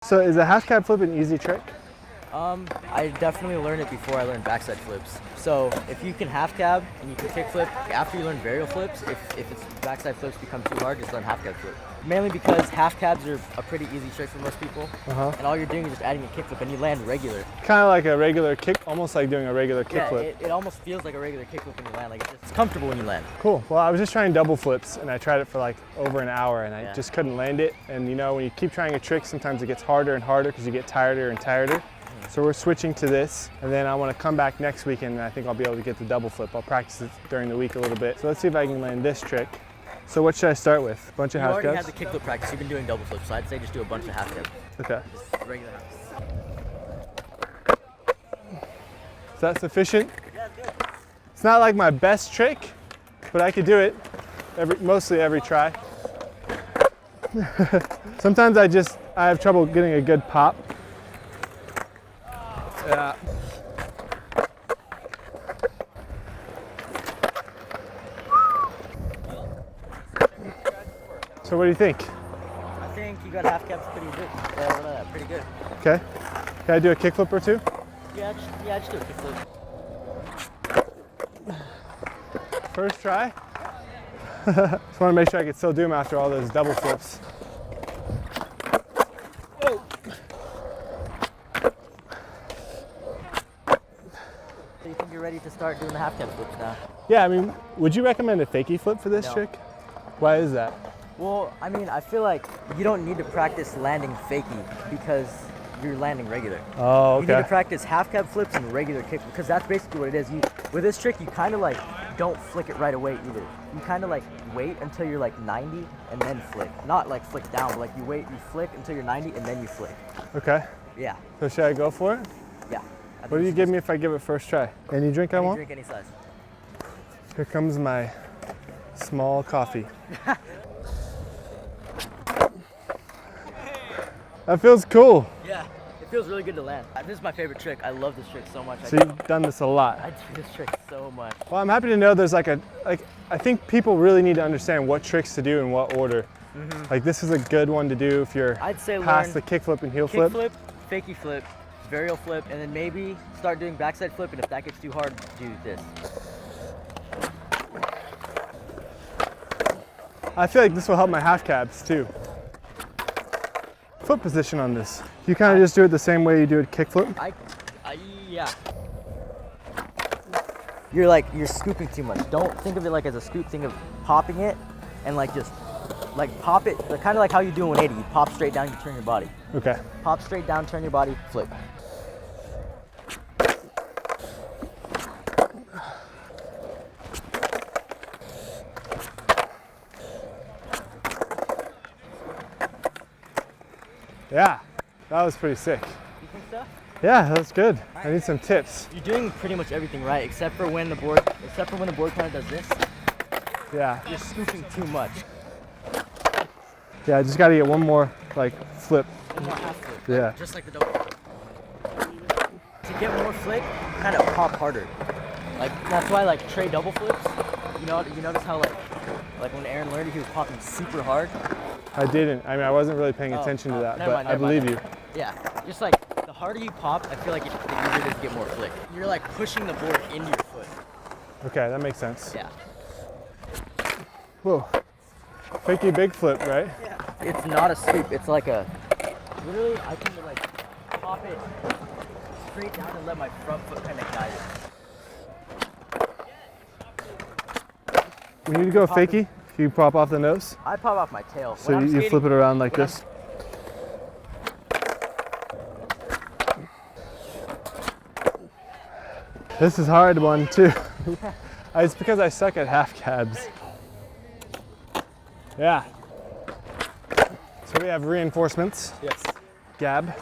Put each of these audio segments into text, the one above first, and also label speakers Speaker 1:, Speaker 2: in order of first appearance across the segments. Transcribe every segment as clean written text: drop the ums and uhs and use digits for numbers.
Speaker 1: So is a half cab flip an easy trick?
Speaker 2: I definitely learned it before I learned backside flips. So if you can half cab and you can kick flip, after you learn varial flips, if it's backside flips become too hard, just learn half cab flip. Mainly because half cabs are a pretty easy trick for most people. And all you're doing is just adding a kick flip and you land regular.
Speaker 1: Kind of like a regular kick, almost like doing a regular kick flip.
Speaker 2: It almost feels like a regular kick flip when you land. Like it's comfortable when you land.
Speaker 1: Cool. Well, I was just trying double flips and I tried it for like over an hour and I just couldn't land it. And you know, when you keep trying a trick, sometimes it gets harder and harder because you get tireder and tireder. So we're switching to this, and then I want to come back next week and I think I'll be able to get the double flip. I'll practice it during the week a little bit. So let's see if I can land this trick. So what should I start with? A bunch of half cabs?
Speaker 2: You already had the kickflip practice. You've been doing double flips, so I'd say just do a bunch of half cabs.
Speaker 1: Okay.
Speaker 2: Just regular half.
Speaker 1: Is that sufficient?
Speaker 2: Yeah, it's good.
Speaker 1: It's not like my best trick, but I could do it mostly every try. Sometimes I have trouble getting a good pop. Yeah. So what do you think?
Speaker 2: I think you got half cabs pretty good. Pretty good.
Speaker 1: Okay. Can I do a kickflip or two?
Speaker 2: Yeah, just do a kickflip.
Speaker 1: First try. Just want to make sure I can still do them after all those double flips.
Speaker 2: So you think you're ready to start doing the half cab flips now?
Speaker 1: Yeah, I mean, would you recommend a fakie flip for this trick? Why is that?
Speaker 2: Well, I mean, I feel like you don't need to practice landing fakie because you're landing regular.
Speaker 1: Oh, okay.
Speaker 2: You need to practice half cab flips and regular kick because that's basically what it is. With this trick, you kind of like don't flick it right away either. You kind of like wait until you're like 90 and then flick. Not like flick down, but like you flick until you're 90 and then you flick.
Speaker 1: Okay.
Speaker 2: Yeah.
Speaker 1: So should I go for it?
Speaker 2: Yeah.
Speaker 1: What do you give me if I give it first try? Any drink I want?
Speaker 2: Drink any size.
Speaker 1: Here comes my small coffee. That feels cool.
Speaker 2: Yeah, it feels really good to land. This is my favorite trick. I love this trick so much.
Speaker 1: So you've done this a lot.
Speaker 2: I do this trick so much.
Speaker 1: Well, I'm happy to know there's I think people really need to understand what tricks to do in what order. Like this is a good one to do if you're past the kickflip and heel flip.
Speaker 2: Kickflip, fakie flip, varial flip, and then maybe start doing backside flip, and if that gets too hard, do this.
Speaker 1: I feel like this will help my half cabs too. Foot position on this. You kind of just do it the same way you do a kickflip?
Speaker 2: Yeah. You're scooping too much. Don't think of it like as a scoop, think of popping it and just pop it, kind of like how you do a 180. You pop straight down, you turn your body.
Speaker 1: Okay.
Speaker 2: Pop straight down, turn your body, flip.
Speaker 1: Yeah, that was pretty sick.
Speaker 2: You think so?
Speaker 1: Yeah, that was good. I need some tips.
Speaker 2: You're doing pretty much everything right, except for when the board kind of does this.
Speaker 1: Yeah.
Speaker 2: You're scooping too much.
Speaker 1: Yeah, I just got to get one more flip.
Speaker 2: One more half flip.
Speaker 1: Yeah.
Speaker 2: Just like the double flip. To get more flick, kind of pop harder. That's why Trey double flips. You notice how when Aaron learned it, he was popping super hard.
Speaker 1: I didn't. I mean, I wasn't really paying attention to that, but I believe you.
Speaker 2: Yeah, just the harder you pop, I feel like the easier it is to get more flick. You're pushing the board into your foot.
Speaker 1: Okay, that makes sense.
Speaker 2: Yeah.
Speaker 1: Whoa. Fakie big flip, right?
Speaker 2: Yeah. It's not a scoop. It's literally, I can pop it straight down and let my front foot kind of guide it.
Speaker 1: We need to go fakie. You pop off the nose?
Speaker 2: I pop off my tail.
Speaker 1: So you flip it around like this? This is a hard one too. It's because I suck at half cabs. Yeah. So we have reinforcements.
Speaker 2: Yes.
Speaker 1: Gab.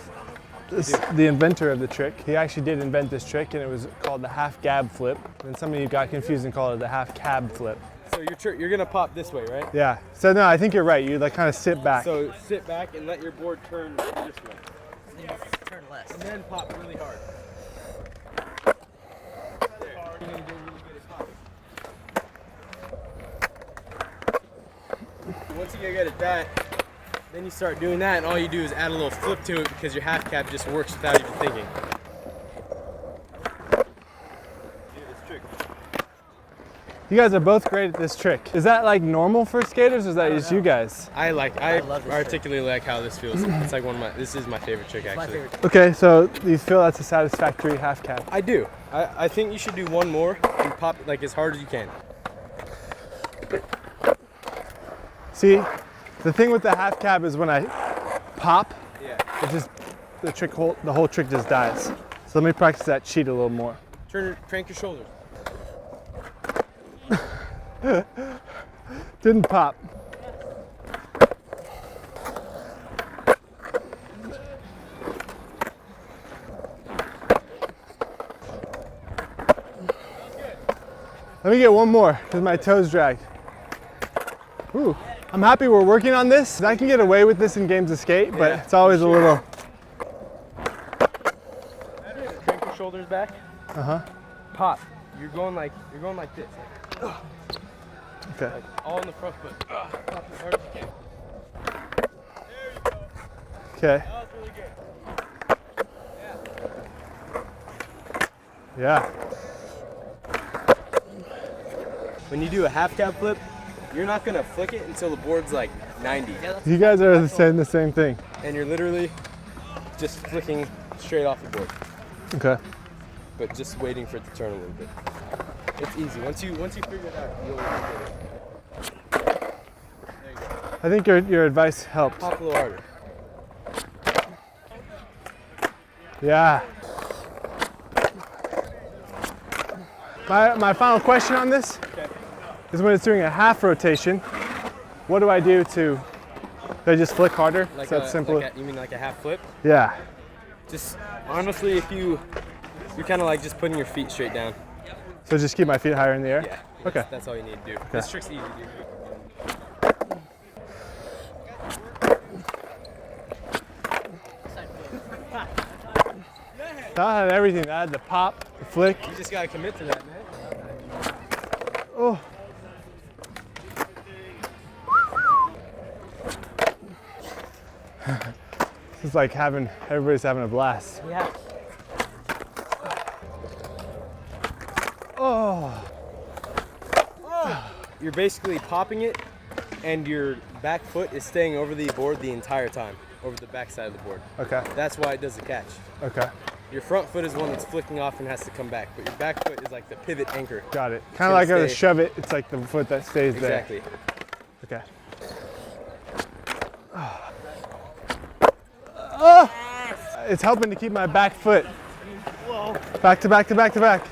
Speaker 1: This is the inventor of the trick. He actually did invent this trick and it was called the half gab flip. And some of you got confused and called it the half cab flip.
Speaker 3: So you're gonna pop this way, right?
Speaker 1: Yeah. So no, I think you're right. You kind of sit back.
Speaker 3: So sit back and let your board turn this way.
Speaker 2: Turn less.
Speaker 3: And then pop really hard. Once you get good at that, Then you start doing that, and all you do is add a little flip to it because your half cab just works without even thinking.
Speaker 1: You guys are both great at this trick. Is that like normal for skaters, or is that just you guys?
Speaker 3: I
Speaker 2: love this
Speaker 3: particularly like how this feels. It's like this is my favorite trick
Speaker 2: My
Speaker 3: actually.
Speaker 2: favorite.
Speaker 1: Okay, so do you feel that's a satisfactory half cab?
Speaker 3: I do. I think you should do one more and pop it like as hard as you can.
Speaker 1: See, the thing with the half cab is when I pop,
Speaker 3: Yeah.
Speaker 1: it just, the whole trick just dies. So let me practice that cheat a little more.
Speaker 3: Crank your shoulders.
Speaker 1: Didn't pop. Let me get one more because my toes dragged. Ooh, I'm happy we're working on this. I can get away with this in games of skate, but
Speaker 3: Yeah,
Speaker 1: it's always a little.
Speaker 3: Crank your shoulders back. Pop. You're going like this.
Speaker 1: Okay.
Speaker 3: All in the front foot. Pop as hard as you can.
Speaker 1: Okay.
Speaker 3: That was really good.
Speaker 1: Yeah.
Speaker 3: When you do a half cab flip, you're not gonna flick it until the board's like 90.
Speaker 1: You guys are saying the same thing.
Speaker 3: And you're literally just flicking straight off the board,
Speaker 1: Okay.
Speaker 3: but just waiting for it to turn a little bit. It's easy. Once you figure it out, you'll get it. There you go.
Speaker 1: I think your advice helped.
Speaker 3: Pop a little harder.
Speaker 1: Yeah. My final question on this is when it's doing a half rotation, what do I do to, do I just flick harder?
Speaker 3: Like
Speaker 1: Is that simple?
Speaker 3: you mean like a half flip?
Speaker 1: Yeah.
Speaker 3: Just honestly, if you're kind of like just putting your feet straight down.
Speaker 1: So just keep my feet higher in the air?
Speaker 3: Yeah.
Speaker 1: Okay.
Speaker 3: That's all you need to do. This trick's easy, dude.
Speaker 1: So I had everything. I had the pop, the flick.
Speaker 3: You just gotta commit to that, man.
Speaker 1: Oh. It's like everybody's having a blast.
Speaker 2: Yeah.
Speaker 1: Oh.
Speaker 3: You're basically popping it, and your back foot is staying over the board the entire time, over the back side of the board.
Speaker 1: Okay.
Speaker 3: That's why it does the catch.
Speaker 1: Okay.
Speaker 3: Your front foot is one that's flicking off and has to come back, but your back foot is like the pivot anchor.
Speaker 1: Got it. Kind of like
Speaker 3: gonna
Speaker 1: a
Speaker 3: stay.
Speaker 1: shove it. It's like the foot that stays
Speaker 3: Exactly.
Speaker 1: there. Okay. Oh. It's helping to keep my back foot. Back to back to back to back.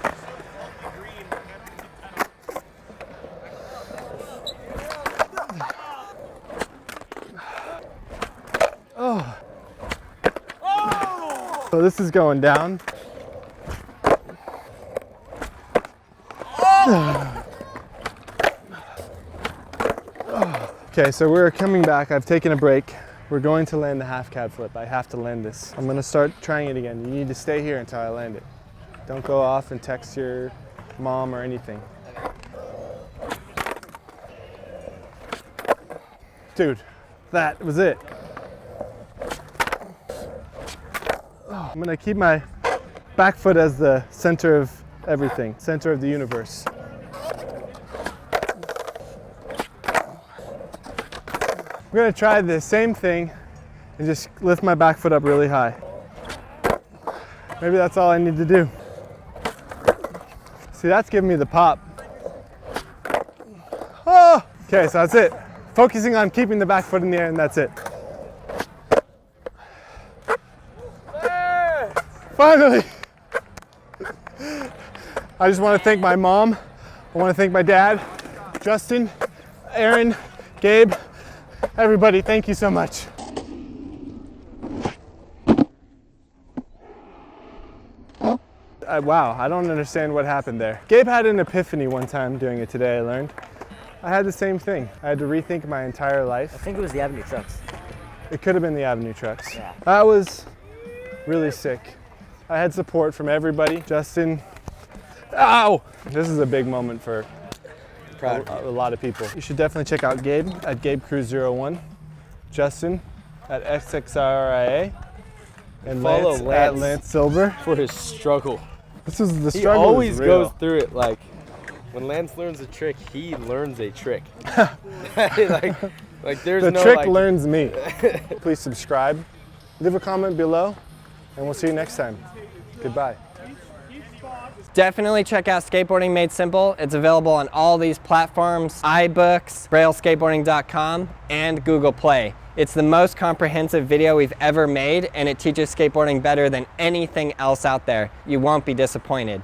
Speaker 1: Oh. So this is going down. Okay, so we're coming back. I've taken a break. We're going to land the half cab flip. I have to land this. I'm gonna start trying it again. You need to stay here until I land it. Don't go off and text your mom or anything. Dude, that was it. Oh, I'm gonna keep my back foot as the center of everything, center of the universe. I'm gonna try the same thing and just lift my back foot up really high. Maybe that's all I need to do. See, that's giving me the pop. Oh! Okay, so that's it. Focusing on keeping the back foot in the air, and that's it. Finally! I just want to thank my mom. I want to thank my dad, Justin, Aaron, Gabe, everybody. Thank you so much. Wow, I don't understand what happened there. Gabe had an epiphany one time doing it today, I learned. I had the same thing. I had to rethink my entire
Speaker 2: I
Speaker 1: life.
Speaker 2: think it was the Avenue trucks.
Speaker 1: It could have been the Avenue trucks.
Speaker 2: Yeah.
Speaker 1: That was really sick. I had support from everybody. Justin, ow! This is a big moment for a lot of people. You should definitely check out Gabe at Gabe Cruz 01. Justin at XXRIA, and
Speaker 3: Follow
Speaker 1: Lance at
Speaker 3: Lance.
Speaker 1: Lance Silver.
Speaker 3: For his struggle.
Speaker 1: This is the
Speaker 3: He
Speaker 1: struggle.
Speaker 3: always
Speaker 1: is real.
Speaker 3: goes through it like when Lance learns a trick, he learns a trick. like there's
Speaker 1: The
Speaker 3: no
Speaker 1: trick
Speaker 3: like,
Speaker 1: learns me. Please subscribe, leave a comment below, and we'll see you next time. Goodbye.
Speaker 4: Definitely check out Skateboarding Made Simple. It's available on all these platforms, iBooks, BrailleSkateboarding.com, and Google Play. It's the most comprehensive video we've ever made, and it teaches skateboarding better than anything else out there. You won't be disappointed.